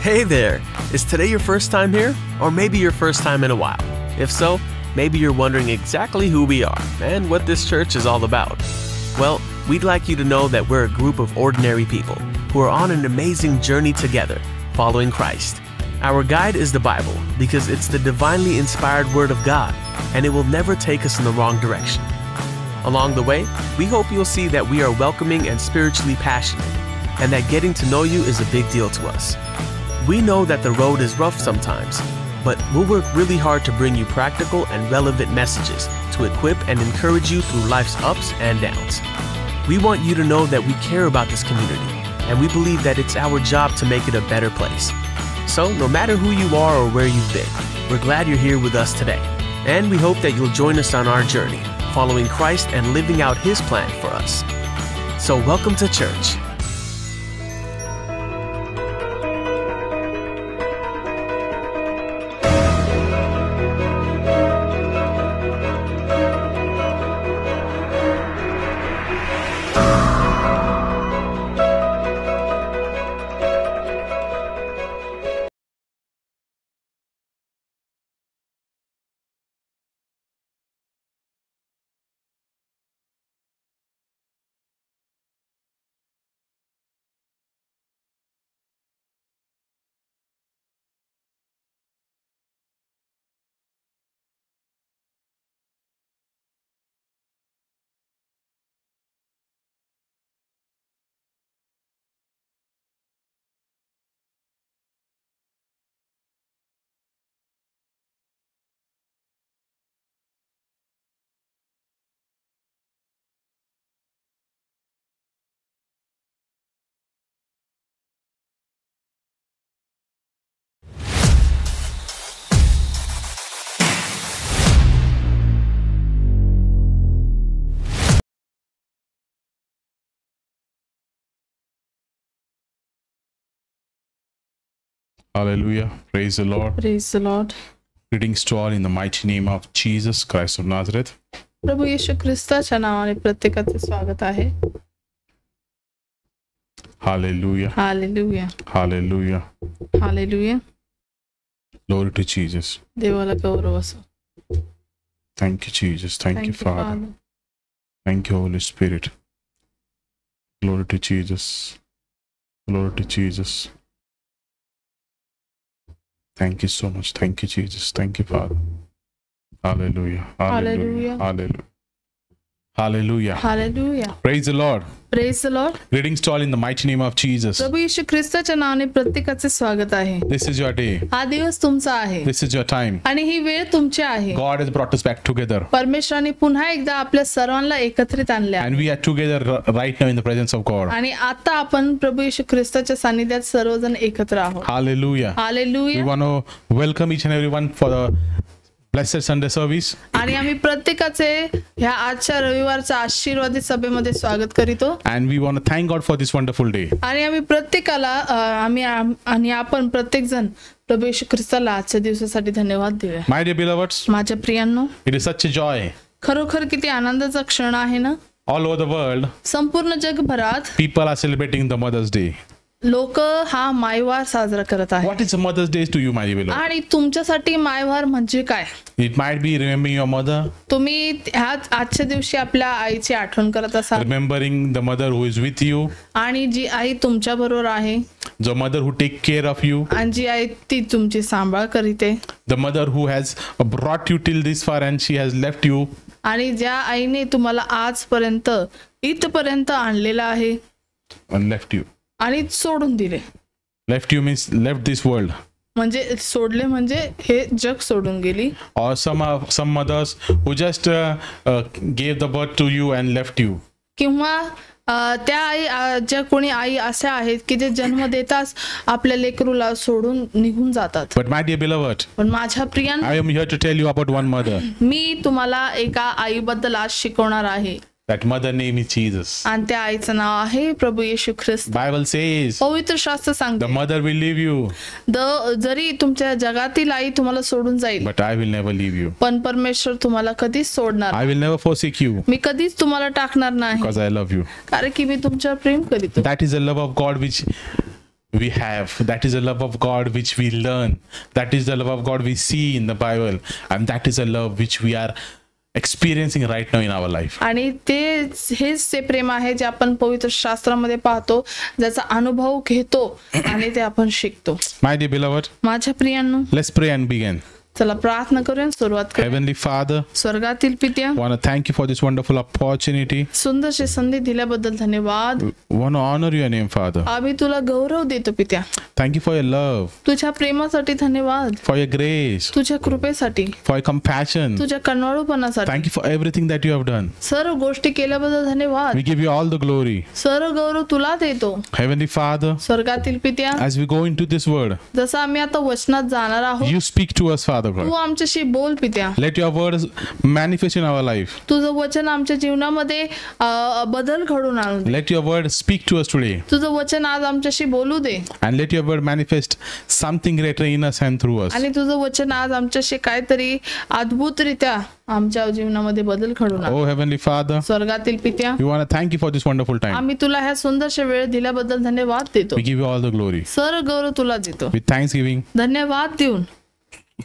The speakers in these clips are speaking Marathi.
Hey there! Is today your first time here? Or maybe your first time in a while? If so, maybe you're wondering exactly who we are and what this church is all about. Well, we'd like you to know that we're a group of ordinary people who are on an amazing journey together, following Christ. Our guide is the Bible because it's the divinely inspired Word of God, and it will never take us in the wrong direction. Along the way, we hope you'll see that we are welcoming and spiritually passionate, and that getting to know you is a big deal to us. We know that the road is rough sometimes, but we'll work really hard to bring you practical and relevant messages to equip and encourage you through life's ups and downs. We want you to know that we care about this community, and we believe that it's our job to make it a better place. So, no matter who you are or where you've been, we're glad you're here with us today, and we hope that you'll join us on our journey, following Christ and living out His plan for us. So, welcome to church. Hallelujah. Praise the Lord. Praise the Lord. Greetings to all in the mighty name of Jesus Christ of Nazareth. प्रभू येशू ख्रिस्ताच्या नावाने प्रत्येकाचे स्वागत आहे. Hallelujah. Hallelujah. Hallelujah. Hallelujah. Glory to Jesus. देवाला गौरव असो. Thank you, Jesus. Thank you, Father. Thank you, Holy Spirit. Glory to Jesus. Glory to Jesus. Thank you so much. Thank you, Jesus. Thank you, Father. Hallelujah. Hallelujah. Hallelujah. Hallelujah. Hallelujah. Praise the Lord. Praise the Lord. Greetings to all in the mighty name of Jesus. प्रभू येशू ख्रिस्ताच्या नावाने प्रत्येकाचे स्वागत आहे. This is your day. हा दिवस तुमचा आहे. This is your time. आणि ही वेळ तुमची आहे. God has brought us back together. परमेश्वराने पुन्हा एकदा आपल्या सर्वांना एकत्रित आणले आहे. And we are together right now in the presence of God. आणि आता आपण प्रभू येशू ख्रिस्ताच्या सानिध्यात सर्वजण एकत्र आहोत. Hallelujah. Hallelujah. We want to welcome each and everyone for the blessed Sunday service. आणि आम्ही प्रत्येकाचे ह्या आजच्या रविवारच्या आशीर्वादित सभेमध्ये स्वागत करीतो. And we want to thank God for this wonderful day. आणि आम्ही प्रत्येकाला आपण प्रत्येक जण प्रभू येशू ख्रिस्ताला आजच्या दिवसासाठी धन्यवाद देऊया. My dear beloveds, माझ्या प्रियांनो, it is such a joy. खरोखर किती आनंदाचा क्षण आहे ना. All over the world, संपूर्ण जगभरात people are celebrating the Mother's Day. लोक हा मायवार साजरा करत आहेत. What is a Mother's Day to you, my dear beloved? आणि तुमच्यासाठी मायवार म्हणजे काय? It might be remembering your mother, तुम्ही ह्याच आजच्या दिवशी आपल्या आईची आठवण करत असाल. remembering the mother who is with you, आणि जी आई तुमच्या बरोबर आहे. the mother who take care of you, आणि जी आई ती तुमची सांभाळ करीते. the mother who has brought you till this far and she has left you. आणि ज्या आईने तुम्हाला आजपर्यंत इथपर्यंत आणलेलं आहे And left you. आणि सोडून दिले. Left you means left this world. म्हणजे सोडले म्हणजे हे जग सोडून गेली. Or some mothers who just gave the birth to you and left you. किंवा त्या आई ज्या कोणी आई अशा आहेत की जे जन्म देताच आपल्या लेकरूला सोडून निघून जातात. But my dear beloved, पण माझ्या प्रियांनो, I am here to tell you about one mother. मी तुम्हाला एका आईबद्दल आज शिकवणार आहे. That mother name is Jesus. आणि त्या आईचं नाव आहे प्रभू येशू ख्रिस्त. Bible says पवित्र शास्त्र the सांगते mother will leave you, जरी तुमच्या जगातील आई तुम्हाला सोडून जाईल, but I will never leave you. पण परमेश्वर तुम्हाला कधीच सोडणार. I will never forsake you मी कधीच तुम्हाला टाकणार नाही, because I love you. कारण की मी तुमच्यावर प्रेम करीतो. That is the love of God we have. That is the love of God which we learn. That is the love of God we see in the Bible. And that is a love which we are experiencing right now in our life. आणि हेच ते प्रेम आहे जे आपण पवित्र शास्त्रामध्ये पाहतो, ज्याचा अनुभव घेतो आणि ते आपण शिकतो. My dear beloved, माझ्या प्रियांनो, let's pray and begin. चला प्रार्थना करूया, सुरुवात करूया. Heavenly Father, स्वर्गातील पित्या, I want to thank you for this wonderful opportunity. सुंदरशी संधी दिल्याबद्दल धन्यवाद. I want to honor your name, Father. आम्ही तुला गौरव देतो पित्या. Thank you for your love, तुझ्या प्रेमासाठी धन्यवाद, for your grace, तुझ्या कृपेसाठी, for your compassion. तुझ्या कन्वळूपणासाठी. Thank you for everything that you have done. सर्व गोष्टी केल्याबद्दल धन्यवाद. We give you all the glory. सर्व गौरव तुला देतो. Heavenly Father, स्वर्गातील पित्या, as we go into this word, जसं आम्ही आता वचनात जाणार आहोत, you speak to us, Father Tu God. आमच्याशी बोल पित्या. Let your words manifest in our life. तुझं वचन आमच्या जीवनामध्ये बदल घडून आणून दे. Let your word speak to us today. तुझं वचन आज आमच्याशी बोलू दे. And let your word manifest something greater in us and through us. आणि तुझं वचन आज आमच्याशी काहीतरी अद्भुतरित्या आमच्या जीवनामध्ये बदल घडून आण. Oh Heavenly Father, स्वर्गातील पित्या, we want to thank you for this wonderful time. आम्ही तुला ह्या सुंदरशा वेळ दिल्याबद्दल धन्यवाद देतो. We give you all the glory. सर्व गौरव तुला देतो. With thanksgiving, धन्यवाद देऊन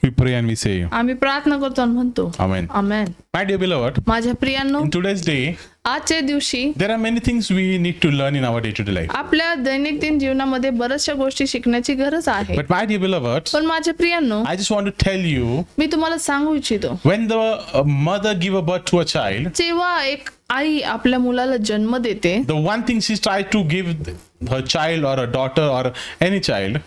we pray and we say, आम्ही प्रार्थना करतो आणि म्हणतो Amen. Amen. My dear beloved, माझ्या प्रियांनो, in today's day, आजच्या दिवशी there are many things we need to learn in our day-to-day life. आपल्या दैनंदिन जीवनामध्ये बऱ्याचशा गोष्टी शिकण्याची गरज आहे. But my dear beloved, पण माझ्या प्रियांनो, I just want to tell you, मी तुम्हाला सांगू इच्छितो, when the mother give a birth to a child, जेव्हा एक आई आपल्या मुलाला जन्म देते, the one thing she tries to give her child or a daughter or any child,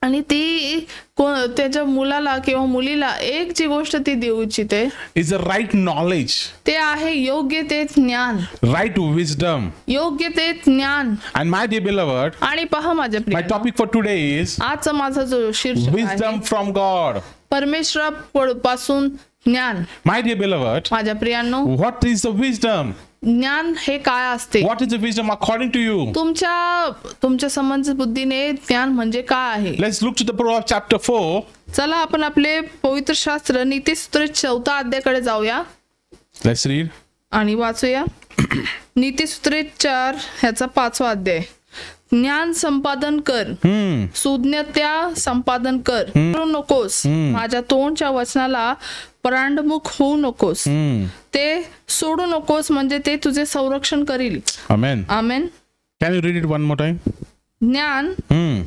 आणि ती त्याच्या मुलाला किंवा मुलीला एक जी गोष्ट ती देऊ इच्छिते, is the right knowledge, ते आहे योग्य ते ज्ञान. right wisdom. योग्य ते ज्ञान. And my dear beloved, आणि पहा माझ्या my प्रियांनो, topic for today is आजचा माझा जो शीर्षक आहे, wisdom from God. परमेश्वरापासून ज्ञान. My dear beloved, माझ्या प्रियांनो, what is the wisdom? ज्ञान हे काय असते? What is the wisdom according to you? तुमच्या समंजस बुद्धीने ज्ञान म्हणजे काय आहे? Let's look to the Proverbs chapter 4. चला आपण आपले पवित्र शास्त्र नीतिसूत्र 4 अध्यायाकडे जाऊया Let's read. आणि वाचूया. नीतिसूत्रे 4 ह्याचा 5वा अध्याय. ज्ञान संपादन कर, सुज्ञता संपादन कर, करू नकोस, माझ्या तोंडच्या वचनाला परांडमुख होऊ नकोस, ते सोडू नकोस, म्हणजे ते तुझे संरक्षण करील. Amen. Amen. Can you read it one more time? ज्ञान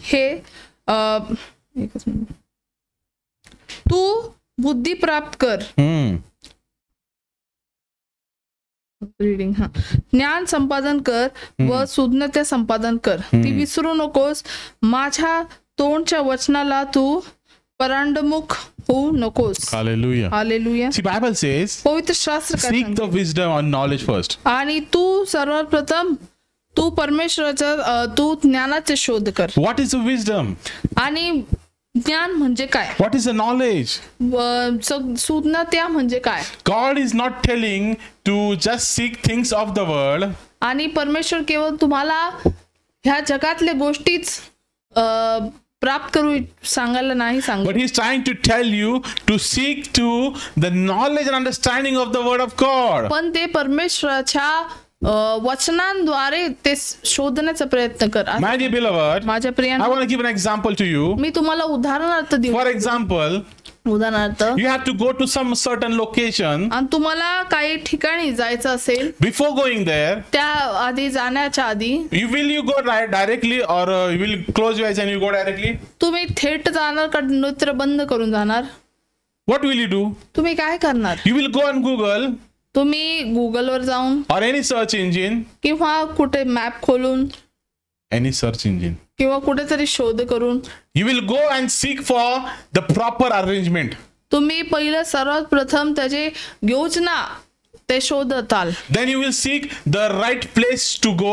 हे एकच मिनिट. तू बुद्धी प्राप्त कर. रीडिंग. हा. ज्ञान संपादन कर व सुज्ञता संपादन कर, ती विसरू नकोस, माझ्या तोंडच्या वचनाला तू परांडमुख होऊ नकोस. Hallelujah. Hallelujah. See, Bible says, पवित्र शास्त्र काय seek सांगते? the wisdom and knowledge first. आणि तू सर्वात प्रथम तू परमेश्वराचा तू ज्ञानाचे शोध कर. What is the wisdom? आणि ज्ञान म्हणजे काय? What is the knowledge? सुज्ञता म्हणजे काय? God is not telling to just seek things of the world. आणि परमेश्वर केवळ तुम्हाला ह्या जगातल्या गोष्टीच प्राप्त करू सांगायला नाही सांगत, But he's trying to tell you to seek to the knowledge and understanding of the word of God. पण ते परमेश्वराच्या वचनांद्वारे ते शोधण्याचा प्रयत्न कर. My dear beloved, माझ्या I प्रियांनो, want to give an example to you. मी तुम्हाला उदाहरणार्थ देऊ. For example, उदाहरणार्थ, you have to go to some certain location. आणि तुम्हाला काही ठिकाणी जायचं असेल, Before going there, त्या आधी जाण्याच्या आधी you go directly or you will close your eyes and you go directly? तुम्ही थेट जाणार का नेत्र बंद करून जाणार? What will you do? तुम्ही काय करणार? You will go on Google तुम्ही गुगलवर जाऊन or any search engine. किंवा कुठे मॅप खोलून Any search engine. किंवा कुठेतरी शोध करून You will go and seek for the proper arrangement. तुम्ही पहिलं सर्वात प्रथम त्याची योजना ते शोधताल. Then you will seek the right place to go,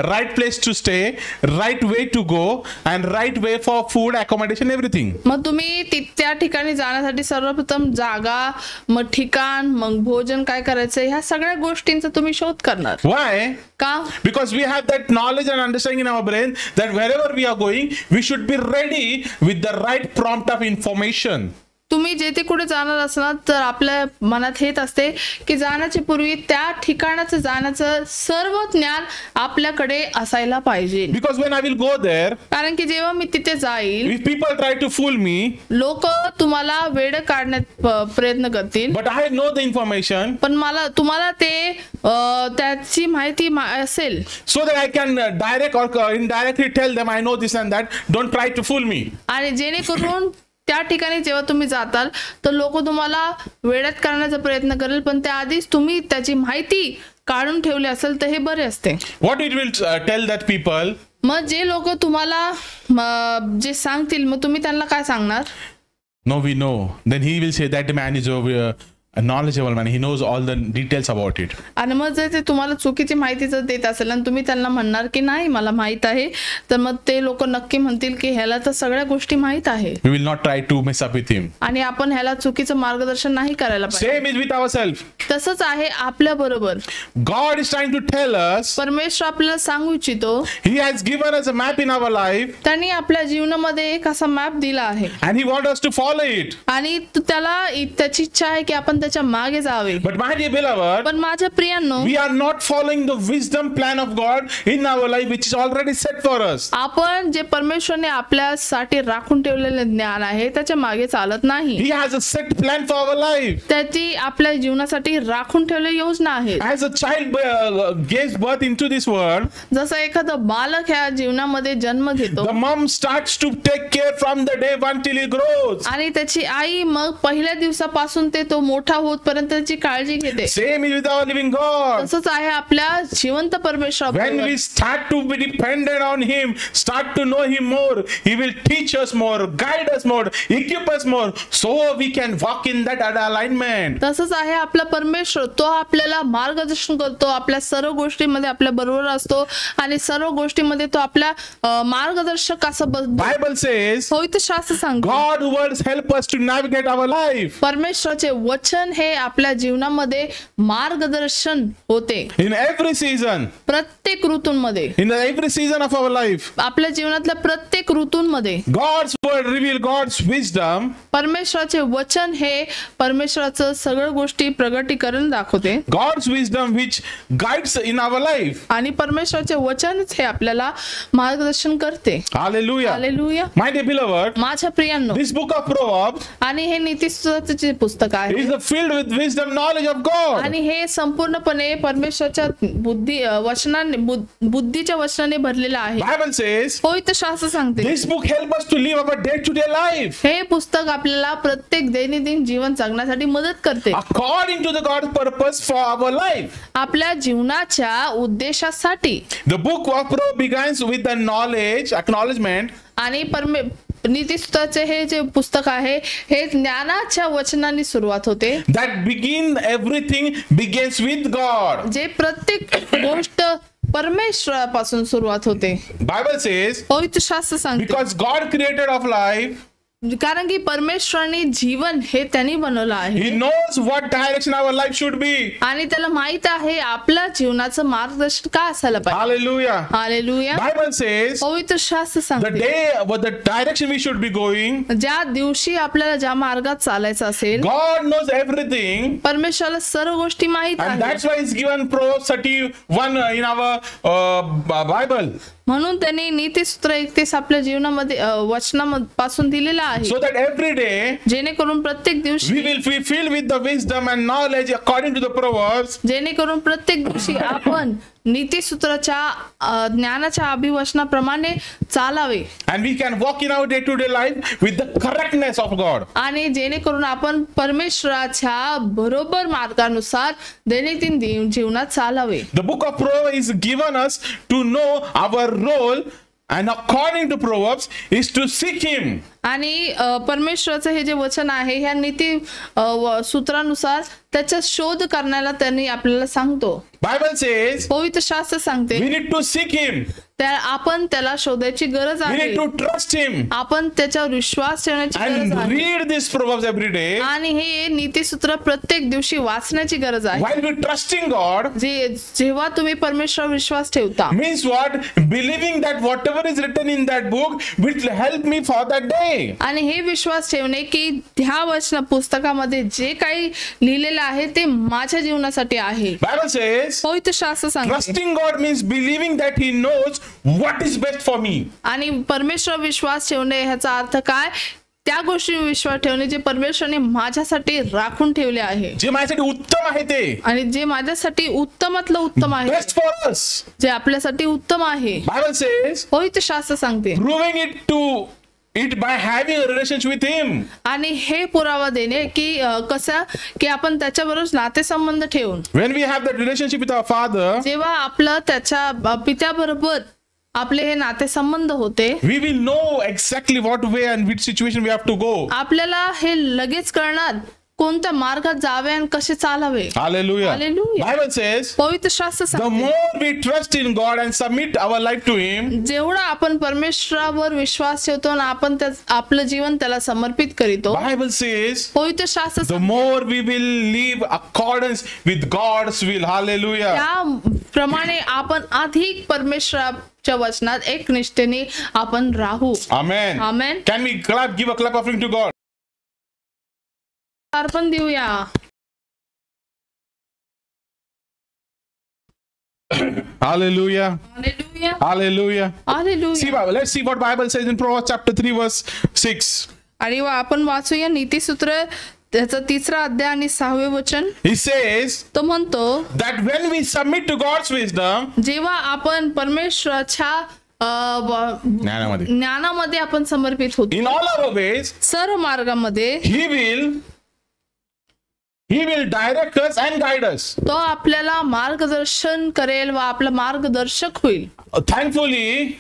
right place to stay, right way to go, and right way for food, accommodation, everything. मग तुम्ही त्या ठिकाणी जाण्यासाठी सर्वप्रथम जागा, मग ठिकाण, मग भोजन काय करायचं, ह्या सगळ्या गोष्टींचा तुम्ही शोध करणार. Why? का? Because we have that knowledge and understanding in our brain that wherever we are going, we should be ready with the right prompt of information. तुम्ही जेथे कुठे जाणार असणार तर आपल्या मनात हेच असते की जाण्याच्या पूर्वी त्या ठिकाणाचं जाण्याचं सर्व ज्ञान आपल्याकडे असायला पाहिजे. Because when I will go there, कारण की जेव्हा मी तिथे जाईल, if people try to fool me, लोक तुम्हाला वेड काढण्यात प्रयत्न करतील, but I know the information, पण तुम्हाला ते त्याची माहिती असेल, so that I can direct or indirectly tell them I know this and that, don't try to fool me. आणि जेणेकरून त्या ठिकाणी जेव्हा तुम्ही जाताल तर लोक तुम्हाला वेड्यात करण्याचा प्रयत्न करेल, पण त्याआधीच तुम्ही त्याची माहिती काढून ठेवली असेल तर हे बरे असते. What it will tell that people? मग जे लोक तुम्हाला जे सांगतील मग तुम्ही त्यांना काय सांगणार? No, we know. Then he will say that man is a knowledgeable man. He knows all the details about it. आणि मग जर ते तुम्हाला चुकीची माहिती जर देत असेल आणि तुम्ही त्यांना म्हणणार की नाही मला माहित आहे, तर मग ते लोक नक्की म्हणतील की ह्याला तर सगळ्या गोष्टी माहित आहे. We will not try to mess up with him. आणि आपण ह्याला चुकीचं मार्गदर्शन नाही करायला पाहिजे. Same is with ourselves. तसंच आहे आपल्या बरोबर. God is trying to tell us. परमेश्वर आपल्याला सांगू इच्छितो. He has given us a map in our life. त्यांनी आपल्या जीवनामध्ये एक असा मॅप दिला आहे. And he wants us to follow it. आणि त्याला त्याची इच्छा आहे की आपण त्याच्या मागे जावे. But my dear beloved, पण माझ्या प्रियांनो, we are not following the wisdom plan of God in our life, which is already set for us. आपण जे परमेश्वरने आपल्यासाठी राखून ठेवलेले ज्ञान आहे त्याच्या मागे चालत नाही. He has a set plan for our life. त्याची आपल्या जीवनासाठी राखून ठेवलेली योजना आहे. As a child gives birth into this world, जसं एखादं बालक ह्या जीवनामध्ये जन्म घेतो, the mom starts to take care from the day until he grows. आणि त्याची आई मग पहिल्या दिवसापासून ते तो मोठा होतपर्यंत त्याची काळजी घेते. Same is with our living God. तसंच आहे आपल्या जिवंत परमेश्वर. When we start to be dependent on him, start to know him more, he will teach us more, guide us more, equip us more, so we can walk in that alignment. तसंच आहे आपला परमेश्वर. तो आपल्याला मार्गदर्शन करतो, आपल्या सर्व गोष्टीमध्ये आपल्या बरोबर असतो आणि सर्व गोष्टीमध्ये तो आपल्या मार्गदर्शक असं Bible says, पवित्र शास्त्र सांगतो, God words help us to navigate our life. परमेश्वराचे वचन हे आपल्या जीवनामध्ये मार्गदर्शन होते. In every season. प्रत्येक ऋतूंमध्ये. In every season of our life. आपल्या जीवनातल्या प्रत्येक ऋतूंमध्ये. God's word reveal God's wisdom. परमेश्वराचे वचन हे परमेश्वराचं सगळं गोष्टी प्रगटीकरण दाखवते. God's wisdom which guides in our life. आणि परमेश्वराचे वचनच हे आपल्याला मार्गदर्शन करते. Hallelujah. Hallelujah. My dear beloved, माझ्या प्रियांनो, this book of Proverbs, आणि हे नीतिसूत्राचे पुस्तक आहे, is filled with wisdom, knowledge of God. आणि हे संपूर्णपणे परमेश्वराच्या बुद्धीच्या वचनाने भरलेलं आहे. Bible says, पवित्र शास्त्र सांगते, this book help us to live our day-to-day life. हे पुस्तक आपल्याला प्रत्येक दैनंदिन जीवन जगण्यासाठी मदत करते. According to the God's purpose for our life. आपल्या जीवनाच्या उद्देशासाठी. The book of Proverbs begins with the knowledge, acknowledgement. आणि नीतिसूत्राचे हे जे पुस्तक आहे हे ज्ञानाच्या वचनाने सुरुवात होते. That everything begins with God. जे प्रत्येक गोष्ट परमेश्वरापासून सुरुवात होते. Bible says, पवित्र शास्त्र सांगते, because God created of life, कारण की परमेश्वराने जीवन हे त्यांनी बनवलं आहे. He knows what direction our life should be. आणि त्याला माहित आहे आपल्या जीवनाचं मार्गदर्शन काय असायला पाहिजे. Hallelujah. Hallelujah. Bible says, पवित्र शास्त्र the सांगते, day what the direction we should be going, ज्या दिवशी आपल्याला ज्या मार्गात चालायचं असेल, God knows everything. परमेश्वराला सर्व गोष्टी माहित And आहेत. that's why He's given Proverbs 31 in our Bible. म्हणून त्यांनी नीतिसूत्र 31 आपल्या जीवनामध्ये वचनापासून दिलेला आहे. So that every day जेणेकरून प्रत्येक दिवशी we will be filled with the wisdom and knowledge according to the Proverbs. जेणेकरून प्रत्येक दिवशी आपण नीतिसूत्राच्या ज्ञानाच्या अभिवचनाप्रमाणे चालावे. And we can walk in our day-to-day life with the correctness of God. आणि जेणेकरून आपण परमेश्वराच्या बरोबर मार्गानुसार दैनंदिन जीवनात चालावे. The book of Proverbs is given us to know our role, and according to Proverbs is to seek Him. आणि परमेश्वराचं हे जे वचन आहे ह्या नीती सूत्रानुसार त्याचा शोध करण्याला त्यांनी आपल्याला सांगतो. Bible says, पवित्र शास्त्र सांगते, we need to seek Him. आपण त्याला शोधायची गरज We आहे. need to trust Him. आपण त्याच्यावर विश्वास ठेवण्याची गरज And आहे. read this Proverbs every day. आणि हे नीतिसूत्र प्रत्येक दिवशी वाचण्याची गरज आहे. While we trusting God, जेव्हा तुम्ही परमेश्वरावर विश्वास ठेवता, means what? Believing that whatever is written in that book will help me for that day. me. आणि हे विश्वास ठेवणे की ह्या वचन पुस्तकामध्ये जे काही लिहिलेलं आहे ते माझ्या जीवनासाठी आहे. Bible says, पवित्र शास्त्र सांगते. trusting God means believing that He knows what is best for me. आणि परमेश्वर विश्वास ठेवणे ह्याचा अर्थ काय? त्या गोष्टी विश्वास ठेवणे जे परमेश्वरने माझ्यासाठी राखून ठेवले आहे, जे माझ्यासाठी उत्तम आहे ते, आणि जे माझ्यासाठी उत्तमातलं उत्तम आहे, best for us. जे आपल्यासाठी उत्तम आहे. Bible says, पवित्र शास्त्र सांगते. proving it by having a relationship with Him. आणि हे पुरावा देणे की कसं की आपण त्याच्याबरोबर नातेसंबंध ठेवून, When we have that relationship with our Father, जेव्हा आपलं त्याच्या पित्याबरोबर आपले हे नातेसंबंध होते, we will know exactly what way and which situation we have to go. आपल्याला हे लगेच कळणार कोणत्या मार्गात जावे आणि कसे चालावे. Hallelujah. Hallelujah. Bible says, पवित्र शास्त्र the सांगते, more we trust in God and submit our life to Him, जेवढा आपण परमेश्वरावर विश्वास ठेवतो आणि आपण आपलं जीवन त्याला समर्पित करीतो, Bible says, पवित्र शास्त्र the more we will live accordance with God's will. Hallelujah. त्याप्रमाणे आपण अधिक परमेश्वराच्या वचनात एक निष्ठेने आपण राहू. Amen. Amen. Can we give a clap offering to God? अर्पण देऊया. Hallelujah. Hallelujah. Hallelujah. Hallelujah. Let's see what Bible says in Proverbs chapter 3 verse 6. आणि आपण वाचूया नीतिसूत्र त्याचा 3रा अध्याय आणि 6वे वचन. He says तो म्हणतो that when we submit to God's wisdom, जेव्हा आपण परमेश्वराच्या ज्ञानामध्ये आपण समर्पित होतो, in all our ways, सर्व मार्गामध्ये He will direct us and guide us. तो आपल्याला मार्गदर्शन करेल व आपला मार्गदर्शक होईल. Thankfully,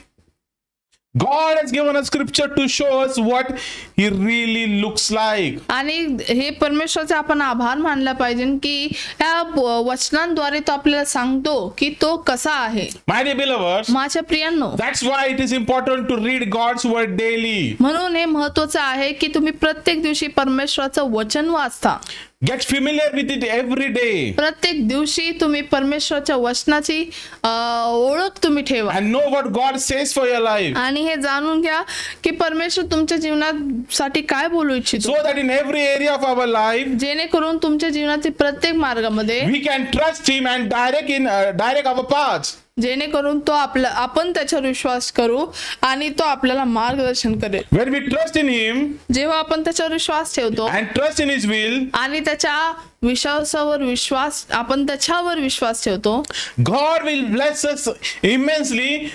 God has given us scripture to show us what He really looks like. आणि हे परमेश्वराचे आपण आभार मानला पाहिजे की या वचनांद्वारे तो आपल्याला सांगतो की तो कसा आहे. My dear beloveds, माझ्या प्रियांनो, that's why it is important to read God's word daily. म्हणून हे महत्वाचं आहे की तुम्ही प्रत्येक दिवशी परमेश्वराचं वचन वाचता. Get familiar with it every day. प्रत्येक दिवशी तुम्ही परमेश्वराच्या वचनाची ओळख तुम्ही ठेवा And know what God says for your life. आणि हे जाणून घ्या की परमेश्वर तुमच्या जीवनासाठी काय बोलू इच्छितो, So that in every area of our life, जेणेकरून तुमच्या जीवनातील प्रत्येक मार्गामध्ये we can trust Him and direct our paths. जेणेकरून तो आपण त्याच्यावर विश्वास करू आणि तो आपल्याला मार्गदर्शन करेल. When we trust in Him जेव्हा आपण त्याच्यावर विश्वास ठेवतो and trust in His will, आणि आपण त्याच्यावर विश्वास ठेवतो, God will bless us immensely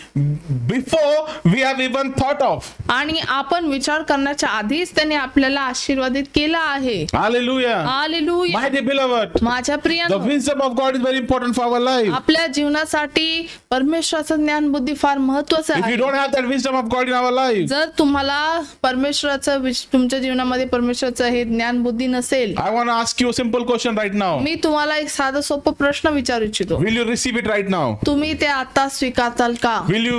before we have even thought of. आणि आपण विचार करण्याच्या आधीच त्याने आपल्याला आशीर्वादित केला आहे. Hallelujah. Hallelujah. My dear beloved, माझ्या the प्रियांनो, wisdom of God is very important for our life. आपल्या जीवनासाठी परमेश्वराचं ज्ञान बुद्धी फार महत्वाचं If you आहे. don't have that wisdom of God in our life, जर तुम्हाला तुमच्या जीवनामध्ये परमेश्वराचं हे ज्ञान बुद्धी नसेल, I want to ask you a simple question right now. मी तुम्हाला एक साधा सोपा प्रश्न विचारू इच्छितो. Will you receive it right now? तुम्ही ते आता स्वीकारताल का? Will you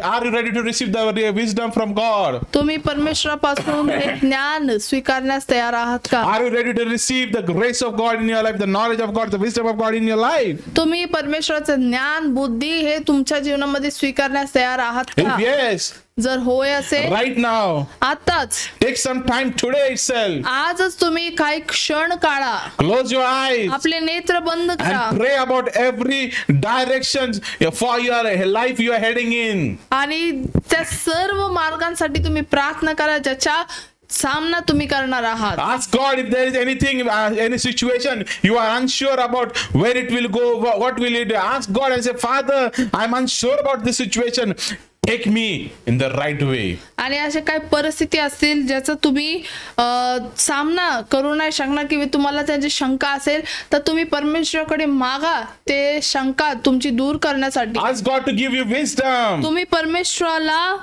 are you ready to receive the wisdom from God? तुम्ही परमेश्वरापासून हे ज्ञान स्वीकारण्यास तयार आहात का? Are you ready to receive the grace of God in your life, the knowledge of God, the wisdom of God in your life? तुम्ही परमेश्वराचं ज्ञान बुद्धी हे तुमच्या जीवनामध्ये स्वीकारण्यास तयार आहात का? If yes, जर होय असेल, right now, आताच take some time today itself. आजच तुम्ही काही क्षण काढा, Close your eyes आपले नेत्र बंद करा and pray about every directions for your life you are heading in. आणि त्या सर्व मार्गांसाठी तुम्ही प्रार्थना करा ज्याच्या सामना तुम्ही करणार आहात. Ask God if there is anything, any situation you are unsure about where it will go, what will it do. Ask God and say, Father, I'm unsure about this situation. Take me in the right way. आणि अशा काही परिस्थिती असतील ज्याचा तुम्ही सामना करू नाही शकणार किंवा तुम्हाला त्याची शंका असेल तर तुम्ही परमेश्वराकडे मागा ते शंका तुमची दूर करण्यासाठी. Ask God to give you wisdom. तुम्ही परमेश्वराला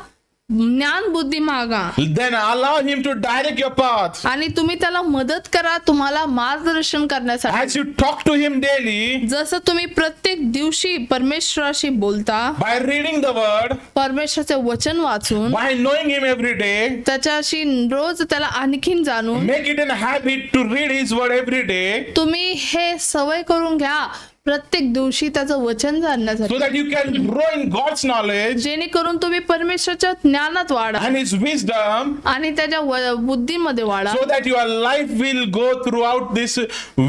ज्ञान बुद्धी मागा. Then allow Him to direct your path. आणि तुम्ही त्याला मदत करा तुम्हाला मार्गदर्शन करण्यासाठी. As you talk to Him daily, जसं तुम्ही प्रत्येक दिवशी परमेश्वराशी बोलता, by reading the word, परमेश्वराचे वचन वाचून, by knowing Him every day, त्याच्याशी रोज त्याला आणखीन जाणून, make it a habit to read His word every day. तुम्ही हे सवय करून घ्या प्रत्येक दिवशी त्याचं वचन so जाणण्यासाठी, that you can grow in God's knowledge जेणेकरून तुम्ही परमेश्वराच्या ज्ञानात वाढा and His wisdom, आणि त्याच्या बुद्धीमध्ये वाढा, so that your life will go throughout this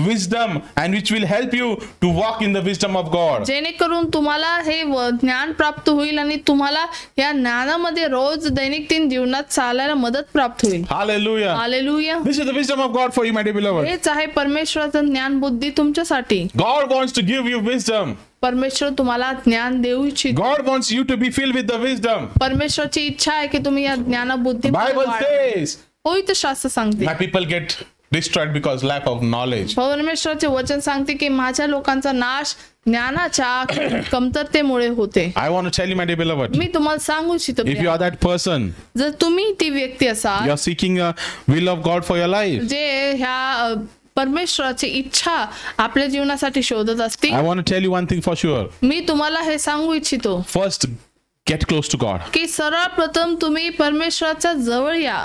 wisdom and which will help you to walk in the wisdom of God. जेणेकरून तुम्हाला हे ज्ञान प्राप्त होईल आणि तुम्हाला या ज्ञानामध्ये रोज दैनंदिन जीवनात चालायला मदत प्राप्त होईल. Hallelujah. Hallelujah. This is the wisdom of God for you, my dear beloved. हेच आहे परमेश्वराचं ज्ञान बुद्धी तुमच्यासाठी. God wants to give you wisdom. परमेश्वर तुम्हाला ज्ञान देऊ इच्छितो. God wants you to be filled with the wisdom. परमेश्वराची इच्छा आहे की तुम्ही या ज्ञाना बुद्धी Bible says, होय तर शास्त्र सांगते, my people get destroyed because lack of knowledge. परमेश्वराचे वचन सांगते की माझ्या लोकांचा नाश ज्ञानाच्या कमतरतेमुळे होते. I want to tell you, my dear beloved, मी तुम्हाला सांगू इच्छितो if you are that person, जर तुम्ही ती व्यक्ती you असाल are seeking a will of God for your life, जे ह्या परमेश्वराची इच्छा आपल्या जीवनासाठी शोधत असतील, I want to tell you one thing for sure. मी तुम्हाला हे सांगू इच्छितो First, get close to God. की सर्वप्रथम तुम्ही परमेश्वराच्या जवळ या,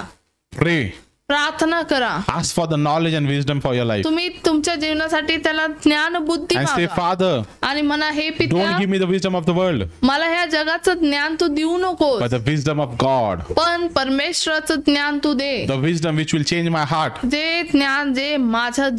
Pray. प्रार्थना करा, Ask for the knowledge and wisdom for your life. तुम्ही तुमच्या जीवनासाठी त्याला ज्ञान बुद्धी And say, मागा Father, आणि म्हणा, हे don't पित्या, give me the wisdom of the world, मला ह्या जगाचं ज्ञान तू देऊ नकोस, but the wisdom of God. पण परमेश्वराचं ज्ञान तू दे, The wisdom which will change my heart. जे ज्ञान जे माझं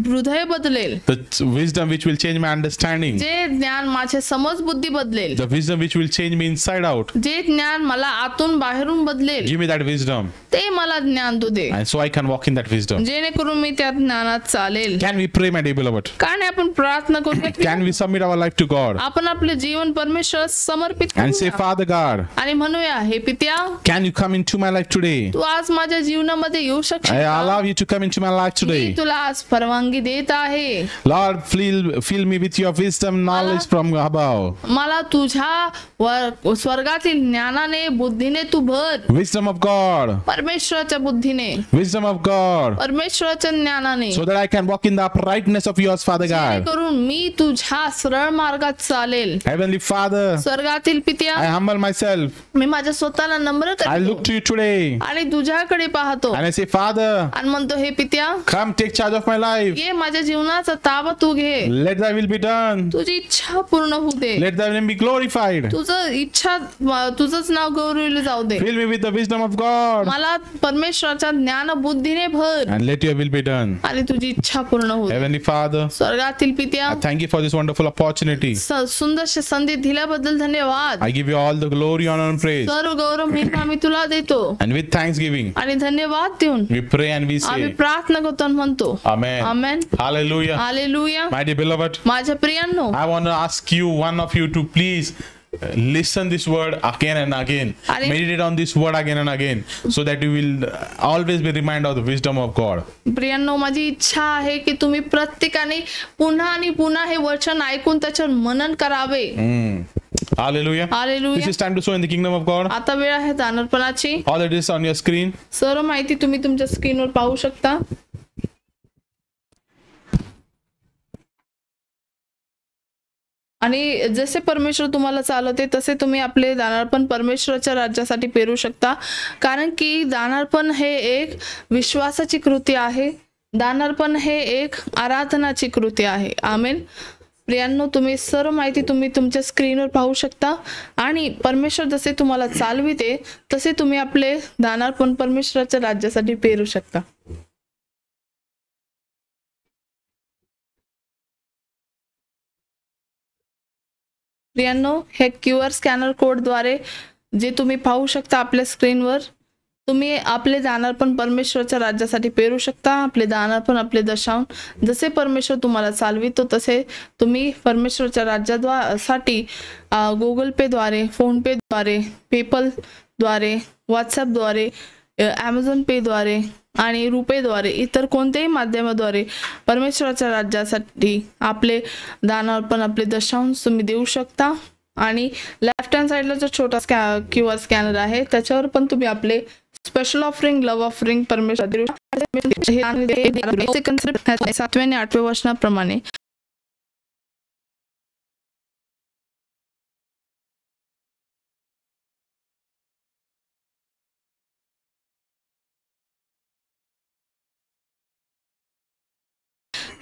हृदय बदलेल, The wisdom which will change my understanding. जे ज्ञान माझे समज बुद्धी बदलेल, The wisdom which will change me inside out. जे ज्ञान मला आतून बाहेरून बदलेल, Give me that wisdom. ते मला ज्ञान तू दे, And so I can walk in that wisdom. जेणेकरून मी त्या ज्ञानात चालेल. Can we pray, my dear beloved? का नाही आपण प्रार्थना करूया? Can we submit our life to God? आपण आपले जीवन परमेश्वरास समर्पित And say, करूया Father God, आणि म्हणूया, हे पित्या, can you come into my life today? तू आज माझ्या जीवनामध्ये येऊ शकशील I का? allow you to come into my life me today. तुला आज परवानगी देत आहे. Lord, fill me with your wisdom, knowledge from above. मला तुझ्या स्वर्गातील ज्ञानाने बुद्धीने तू भर, Wisdom of God. परमेश्वराच्या बुद्धीने, Wisdom of God. परमेश्वराच्या ज्ञानाने, So that I can walk in the uprightness of yours, Father God. जेणेकरून मी तुझ्या सरळ मार्गात चालेल. Heavenly Father, स्वर्गातील पित्या, I humble myself. मी माझ्या स्वतःला नम्र I करतो look to you today. आणि तुझ्याकडे पाहतो And I say, Father, आणि म्हणतो, हे पित्या, come take charge of my life. ये माझ्या जीवनाचा ताबा तू घे, Let thy will be done. तुझी इच्छा पूर्ण होऊ दे, Let thy name be glorified. तुझंच नाव गौरवले जाऊ दे. Fill me with the wisdom of God. मला परमेश्वराच्या ज्ञान बुद्धीने भर And let your will be done. आणि तुझी इच्छा पूर्ण होऊ दे. Heavenly Father, स्वर्गातील पित्या, I thank you for this wonderful opportunity. सुंदरशी संधी दिल्याबद्दल धन्यवाद. I give you all the glory, honor, and praise. सर्व गौरव महिमा आम्ही तुला देतो And with thanksgiving, आणि धन्यवाद देऊन we pray and we आम्ही say, प्रार्थना करतो आणि म्हणतो, Amen. Amen. Hallelujah. Hallelujah. My dear beloved, माझ्या प्रियांनो, I want to ask you, one of you, to please listen this word again and again. Are- Meditate on this word again and again, so that you will always be reminded of the wisdom of God. प्रियांनो, माझी इच्छा आहे की तुम्ही प्रत्येकाने पुन्हा आणि पुन्हा हे वचन ऐकून त्याच्यावर मनन करावे. Hallelujah. This hallelujah. is time to sow in the kingdom of God. आता वेळ आहे दानर्पणाची. All it is on your screen. सर्व माहिती तुम्ही तुमच्या स्क्रीनवर पाहू शकता. आणि जसे परमेश्वर तुम्हाला चालवते तसे तुम्ही आपले दानार्पण परमेश्वराच्या राज्यासाठी पेरू शकता. कारण की दानार्पण हे एक विश्वासाची कृती आहे. दानार्पण हे एक आराधनाची कृती आहे. आमेन. प्रियांनो, तुम्ही सर्व माहिती तुम्ही तुमच्या स्क्रीनवर पाहू शकता आणि परमेश्वर जसे तुम्हाला चालविते तसे तुम्ही आपले दानार्पण परमेश्वराच्या राज्यासाठी पेरू शकता. प्रियांनो, हे QR स्कॅनर कोडद्वारे जे तुम्ही पाहू शकता आपल्या स्क्रीनवर, तुम्ही आपले दानार्पण परमेश्वराच्या राज्यासाठी पेरू शकता. आपले दानार्पण, आपले दशांश जसे परमेश्वर तुम्हाला चालवितो तसे तुम्ही परमेश्वराच्या राज्यासाठी गुगल पेद्वारे, फोनपेद्वारे, पेपलद्वारे, व्हॉट्सॲपद्वारे, ॲमेझॉन पेद्वारे आणि रुपेद्वारे इतर कोणत्याही माध्यमाद्वारे परमेश्वराच्या राज्यासाठी आपले दानार्पण, आपले दशांश तुम्ही देऊ शकता. आणि लेफ्ट हँड साईडला जो छोटा QR स्कॅनर आहे त्याच्यावर पण तुम्ही आपले स्पेशल ऑफरिंग, लव्ह ऑफरिंग परमेश्वर 7व्या आणि 8व्या वचनाप्रमाणे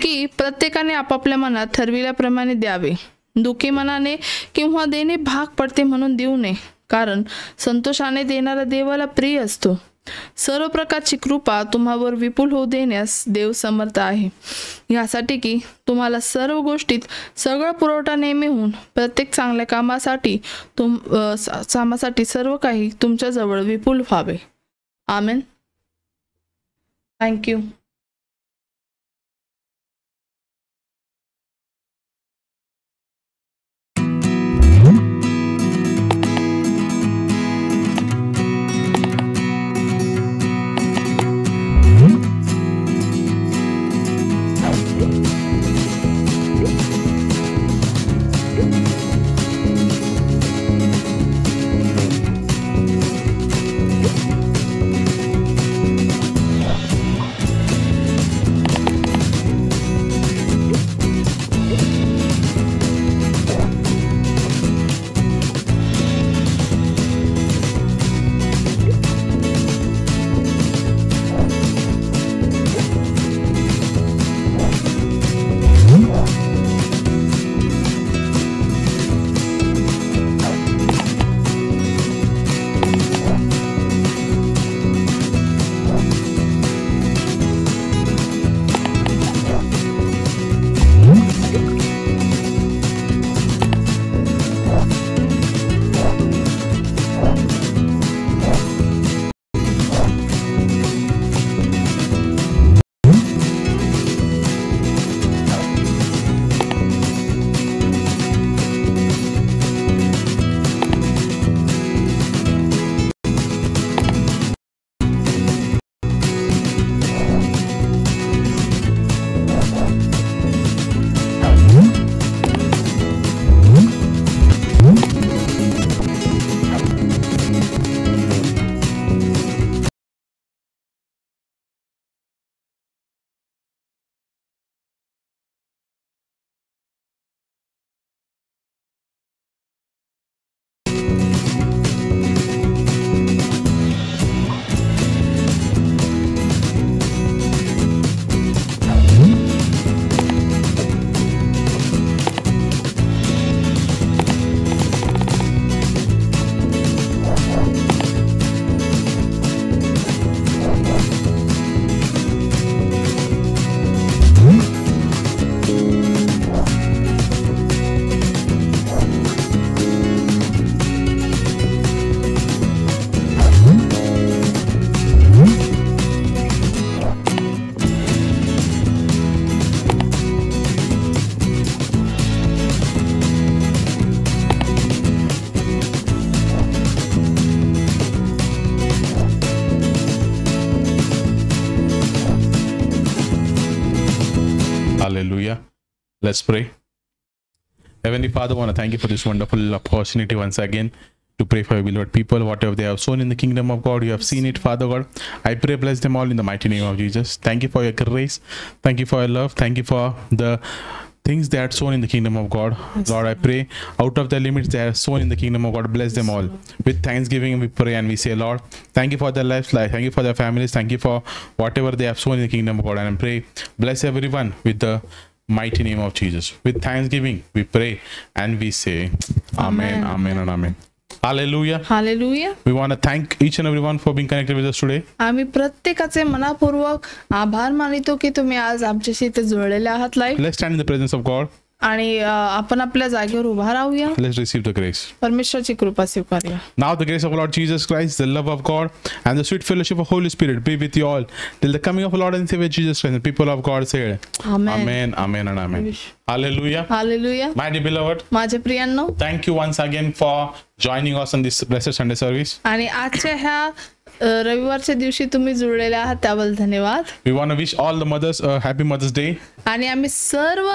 की प्रत्येकाने आपापल्या मनात ठरविल्याप्रमाणे द्यावे, दुःखी मनाने किंवा देणे भाग पडते म्हणून देऊ नये, कारण संतोषाने देणारा देवाला प्रिय असतो. सर्व प्रकारची कृपा तुम्हावर विपुल होऊ देण्यास देव समर्थ आहे, यासाठी की तुम्हाला सर्व गोष्टीत सगळा पुरवठा नेहमी होऊन प्रत्येक चांगल्या कामासाठी सर्व काही तुमच्याजवळ विपुल व्हावे. आमेन. Thank you. Hallelujah. Let's pray. Heavenly Father, I want to thank you for this wonderful opportunity once again to pray for your beloved people. Whatever they have sown in the kingdom of God, you have seen it, Father God. I pray, bless them all in the mighty name of Jesus. Thank you for your grace. Thank you for your love. Thank you for the things they had sown in the kingdom of God. Lord, I pray out of the limits they have sown in the kingdom of God, bless them all. With thanksgiving, we pray and we say, Lord, thank you for their lives, thank you for their families, thank you for whatever they have sown in the kingdom of God. And I pray, bless everyone with the mighty name of Jesus. With thanksgiving, we pray and we say, Amen, Amen, and Amen. Hallelujah. Hallelujah. We want to thank each and everyone for being connected with us today. आम्ही प्रत्येकाचे मनापूर्वक आभार मानितो की तुम्ही आज आमच्याशी इथे जुळलेले आहात live. Let's stand in the presence of God. आणि आपण आपल्या जागेवर उभा राहूया. Let's receive the grace. परमेश्वराची कृपा स्वीकारूया. Now the grace of our Lord Jesus Christ, the love of God, and the sweet fellowship of Holy Spirit be with you all till the coming of our Lord and Savior Jesus Christ. The people of God say, Amen. Amen, Amen, and Amen. Hallelujah. Hallelujah. My dear beloved, माझे प्रियांनो, thank you once again for joining us on this blessed Sunday service. आणि आजच्या ह्या रविवारच्या दिवशी तुम्ही जुळलेले आहात त्याबद्दल धन्यवाद. We want to wish all the mothers a happy Mother's Day. आणि आम्ही सर्व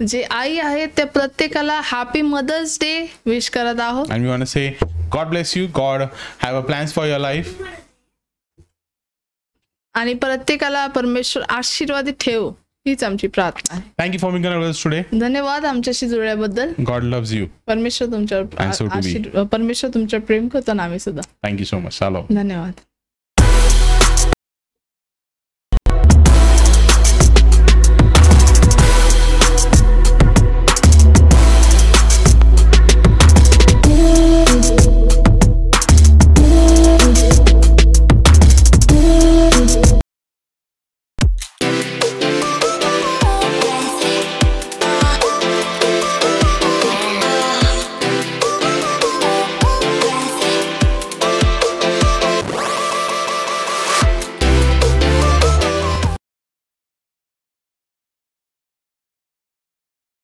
जे आई आहेत त्या प्रत्येकाला हॅपी मदर्स डे विश करत आहोत. And we want to say, God bless you. God have a plans for your life. आणि प्रत्येकाला परमेश्वर आशीर्वादित ठेव हीच आमची प्रार्थना आहे. Thank you for being with us today. धन्यवाद आमच्याशी जुळल्याबद्दल. God loves you. परमेश्वर तुमच्यावर And so do we. परमेश्वर तुमच्यावर प्रेम करतो आणि आम्ही सुद्धा. Thank you so much. Shalom. धन्यवाद.